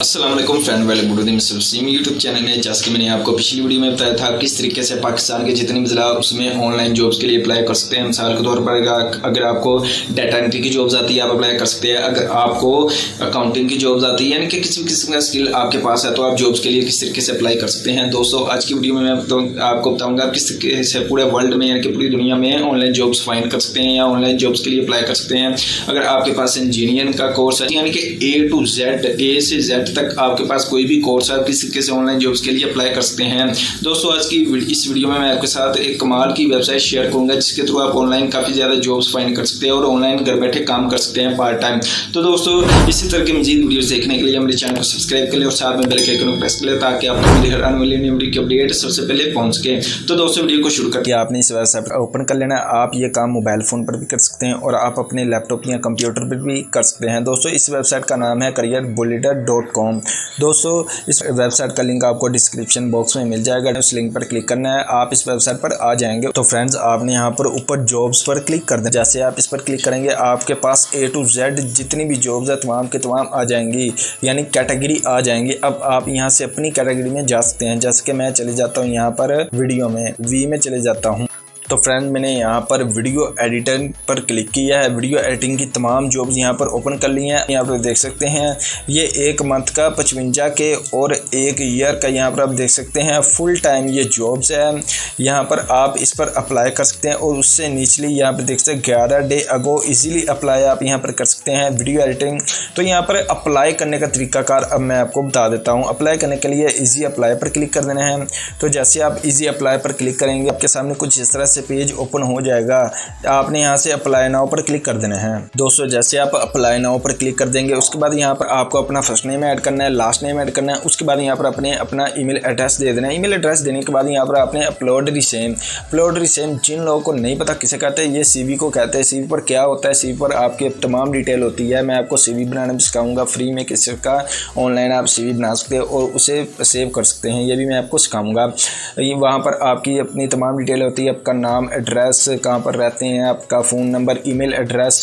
अस्सलाम वालेकुम friend, welcome to the mister Wasim YouTube channel में। जैसे कि मैंने आपको पिछली वीडियो में बताया था किस तरीके से पाकिस्तान के जितने भी ज़िला उसमें ऑनलाइन जॉब्स के लिए अप्लाई कर सकते हैं। मिसाल के तौर पर अगर आपको डाटा एंट्री की जॉब्स आती है आप अप्लाई कर सकते हैं। अगर आपको अकाउंटिंग की जॉब्स आती है यानी कि किसी भी किस्म का स्किल आपके पास है तो आप जॉब्स के लिए किस तरीके से अप्लाई कर सकते हैं। दोस्तों आज की वीडियो में मैं आपको बताऊँगा किस तरीके से पूरे वर्ल्ड में यानी कि पूरी दुनिया में ऑनलाइन जॉब्स फाइंड कर सकते हैं या ऑनलाइन जॉब्स के लिए अप्लाई कर सकते हैं। अगर आपके पास इंजीनियरिंग का कोर्स है यानी कि A to Z, A से Z तक आपके पास कोई भी कोर्स है, किस तरीके से ऑनलाइन जॉब्स के लिए अप्लाई कर सकते हैं। दोस्तों आज की इस वीडियो में मैं आपके साथ एक कमाल की वेबसाइट शेयर करूंगा जिसके थ्रू आप ऑनलाइन काफ़ी ज़्यादा जॉब्स फाइंड कर सकते हैं और ऑनलाइन घर बैठे काम कर सकते हैं पार्ट टाइम। तो दोस्तों इसी तरह की मजीद वीडियोस देखने के लिए मेरे चैनल को सब्सक्राइब कर लें और साथ में बेल के आइकन को प्रेस कर लें ताकि आपको मेरी हर आने वाली न्यू वीडियो की अपडेट सबसे पहले पहुंच सके। तो दोस्तों वीडियो को शुरू करके आपने इस वेबसाइट ओपन कर लेना है। आप ये काम मोबाइल फ़ोन पर भी कर सकते हैं और आप अपने लैपटॉप या कंप्यूटर पर भी कर सकते हैं। दोस्तों इस वेबसाइट का नाम है careerbuilder.com। दोस्तों इस वेबसाइट का लिंक आपको डिस्क्रिप्शन बॉक्स में मिल जाएगा। उस लिंक पर क्लिक करना है, आप इस वेबसाइट पर आ जाएंगे। तो फ्रेंड्स आपने यहाँ पर ऊपर जॉब्स पर क्लिक कर दें। जैसे आप इस पर क्लिक करेंगे आपके पास A to Z जितनी भी जॉब्स है तमाम के तमाम आ जाएंगी, यानी कैटेगरी आ जाएंगी। अब आप यहाँ से अपनी कैटेगरी में जा सकते हैं। जैसे कि मैं चले जाता हूँ यहाँ पर वीडियो में V में चले जाता हूँ। तो फ्रेंड मैंने यहाँ पर वीडियो एडिटिंग पर क्लिक किया है। वीडियो एडिटिंग की तमाम जॉब्स यहाँ पर ओपन कर ली हैं। यहाँ पर देख सकते हैं ये एक मंथ का 55 के और एक ईयर का यहाँ पर आप देख सकते हैं फुल टाइम ये जॉब्स है। यहाँ पर आप इस पर अप्लाई कर सकते हैं और उससे निचली यहाँ पर देख सकते हैं 11 डे अगो इजीली अप्लाई आप यहाँ पर कर सकते हैं वीडियो एडिटिंग। तो यहाँ पर अप्लाई करने का तरीकाकार अब मैं आपको बता देता हूँ। अप्लाई करने के लिए ईजी अप्लाई पर क्लिक कर देना है। तो जैसे आप ईजी अप्लाई पर क्लिक करेंगे आपके सामने कुछ इस तरह से पेज ओपन हो जाएगा। आपने यहाँ से अप्लाई नाउ पर क्लिक कर देना है। दोस्तों जैसे आप अप्लाई नाउ पर क्लिक कर देंगे उसके बाद यहाँ पर आपको अपना फर्स्ट नेम ऐड करना है, लास्ट नेम ऐड करना है। उसके बाद यहाँ पर अपना ईमेल एड्रेस दे देना है। ईमेल एड्रेस देने के बाद यहाँ पर आपने अपलोड रिसेम जिन लोगों को नहीं पता किसे कहते हैं ये CV को कहते हैं। CV पर क्या होता है, CV पर आपकी तमाम डिटेल होती है। मैं आपको CV बनाना भी सिखाऊंगा फ्री में, किसी का ऑनलाइन आप CV बना सकते हैं और उसे सेव कर सकते हैं, ये भी मैं आपको सिखाऊंगा। वहाँ पर आपकी अपनी तमाम डिटेल होती है, आपका नाम, एड्रेस, कहाँ पर रहते हैं, आपका phone number, email address,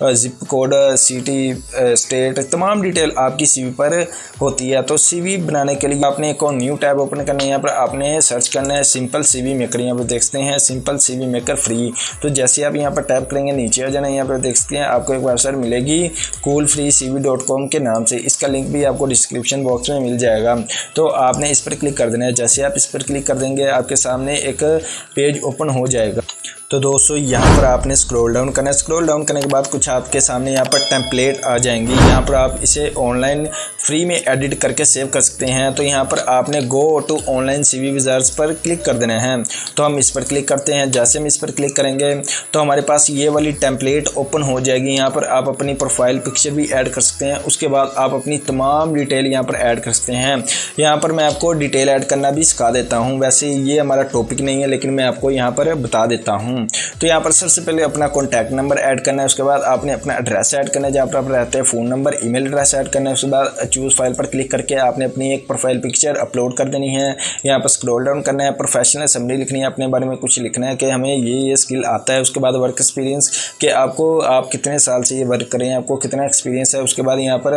zip code, city, state, तमाम डिटेल आपकी CV पर होती है। तो CV बनाने के लिए आपने एक और न्यू टैब ओपन करना है। यहाँ पर आपने सर्च करना है सिंपल CV मेकर। यहाँ पर देखते हैं सिंपल CV मेकर फ्री। तो जैसे आप यहाँ पर टैप करेंगे नीचे आ जाना। यहाँ पर देख सकते हैं आपको एक वेबसाइट मिलेगी coolfreecv.com के नाम से। इसका लिंक भी आपको डिस्क्रिप्शन बॉक्स में मिल जाएगा। तो आपने इस पर क्लिक कर देना है। जैसे आप इस पर क्लिक कर देंगे आपके सामने एक पेज ओपन हो जाएगा। तो दोस्तों यहाँ पर आपने स्क्रॉल डाउन करना है। स्क्रॉल डाउन करने के बाद कुछ आपके सामने यहाँ पर टेम्पलेट आ जाएंगी। यहाँ पर आप इसे ऑनलाइन फ्री में एडिट करके सेव कर सकते हैं। तो यहाँ पर आपने go to online CV wizards पर क्लिक कर देना है। तो हम इस पर क्लिक करते हैं। जैसे हम इस पर क्लिक करेंगे तो हमारे पास ये वाली टेम्पलेट ओपन हो जाएगी। यहाँ पर आप अपनी प्रोफाइल पिक्चर भी ऐड कर सकते हैं। उसके बाद आप अपनी तमाम डिटेल यहाँ पर ऐड कर सकते हैं। यहाँ पर मैं आपको डिटेल ऐड करना भी सिखा देता हूँ। वैसे ये हमारा टॉपिक नहीं है लेकिन मैं आपको यहाँ पर बता देता हूँ। तो यहाँ पर सबसे पहले अपना कॉन्टैक्ट नंबर ऐड करना है। उसके बाद आपने अपना एड्रेस ऐड करना है जहाँ पर आप रहते हैं, phone number, email address add करना है। उसके बाद चूज़ फाइल पर क्लिक करके आपने अपनी एक प्रोफाइल पिक्चर अपलोड कर देनी है। यहाँ पर स्क्रॉल डाउन करना है, प्रोफेशनल समरी लिखनी है, अपने बारे में कुछ लिखना है कि हमें ये स्किल आता है। उसके बाद वर्क एक्सपीरियंस कि आप कितने साल से ये वर्क करें, आपको कितना एक्सपीरियंस है। उसके बाद यहाँ पर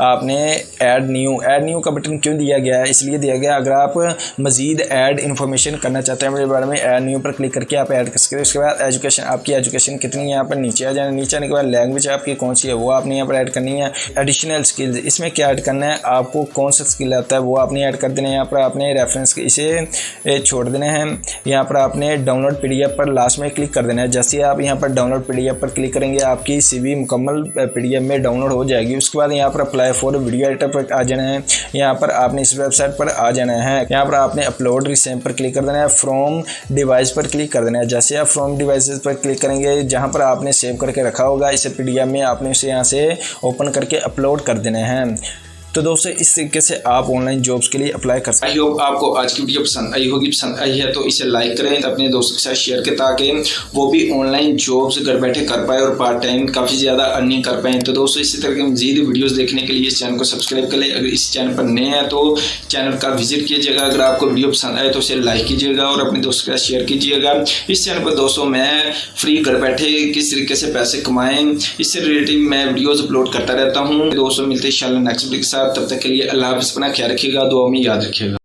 आपने ऐड न्यू का बटन क्यों दिया गया है, इसलिए दिया गया अगर आप मज़ीद ऐड इन्फॉर्मेशन करना चाहते हैं मेरे बारे में, ऐड न्यू पर क्लिक करके आप ऐड कर सकते हैं। उसके बाद एजुकेशन, आपकी एजुकेशन कितनी है यहाँ पर नीचे आ जाना। नीचे आने के बाद लैंग्वेज आपकी कौन सी है वो आपने यहाँ पर ऐड करनी है। एडिशनल स्किल्स, इसमें क्या ऐड करना है, आपको कौन सा स्किल आता है वो आपने ऐड कर देना है। यहाँ पर आपने रेफरेंस इसे छोड़ देना है। यहाँ पर आपने डाउनलोड PDF पर लास्ट में क्लिक कर देना है। जैसे आप यहाँ पर डाउनलोड PDF पर क्लिक करेंगे आपकी CV मुकम्मल PDF में डाउनलोड हो जाएगी। उसके बाद यहाँ पर अप्लाई फॉर वीडियो एडिटर पर आ जाना है। यहाँ पर आपने इस वेबसाइट पर आ जाना है। यहाँ पर आपने अपलोड रिसेम पर क्लिक कर देना है। फ्रॉम डिवाइस पर क्लिक कर देना है। जैसे आप फ्रॉम डिवाइसेस पर क्लिक करेंगे जहाँ पर आपने सेव करके रखा होगा इसे PDF में आपने इसे यहाँ से ओपन करके अपलोड कर देना है। तो दोस्तों इस तरीके से आप ऑनलाइन जॉब्स के लिए अप्लाई कर सकते हैं। आई होप आपको आज की वीडियो पसंद आई होगी। पसंद आई है तो इसे लाइक करें, अपने दोस्तों के साथ शेयर करें ताकि वो भी ऑनलाइन जॉब्स घर बैठे कर पाए और पार्ट टाइम काफ़ी ज़्यादा अर्निंग कर पाएँ। तो दोस्तों इसी तरह के मज़ीद वीडियोज़ देखने के लिए इस चैनल को सब्सक्राइब कर लें। अगर इस चैनल पर नए हैं तो चैनल का विजिट कीजिएगा। अगर आपको वीडियो पसंद आए तो इसे लाइक कीजिएगा और अपने दोस्तों के साथ शेयर कीजिएगा। इस चैनल पर दोस्तों मैं फ्री घर बैठे किस तरीके से पैसे कमाएँ इससे रिलेटेड मैं वीडियोज़ अपलोड करता रहता हूँ। दोस्तों मिलते हैं इंशाल्लाह नेक्स्ट वीडियो के साथ। साथ। तब तक के लिए अल्लाह हाफ़िज़, अपना ख्याल रखिएगा, दुआ में याद रखिएगा।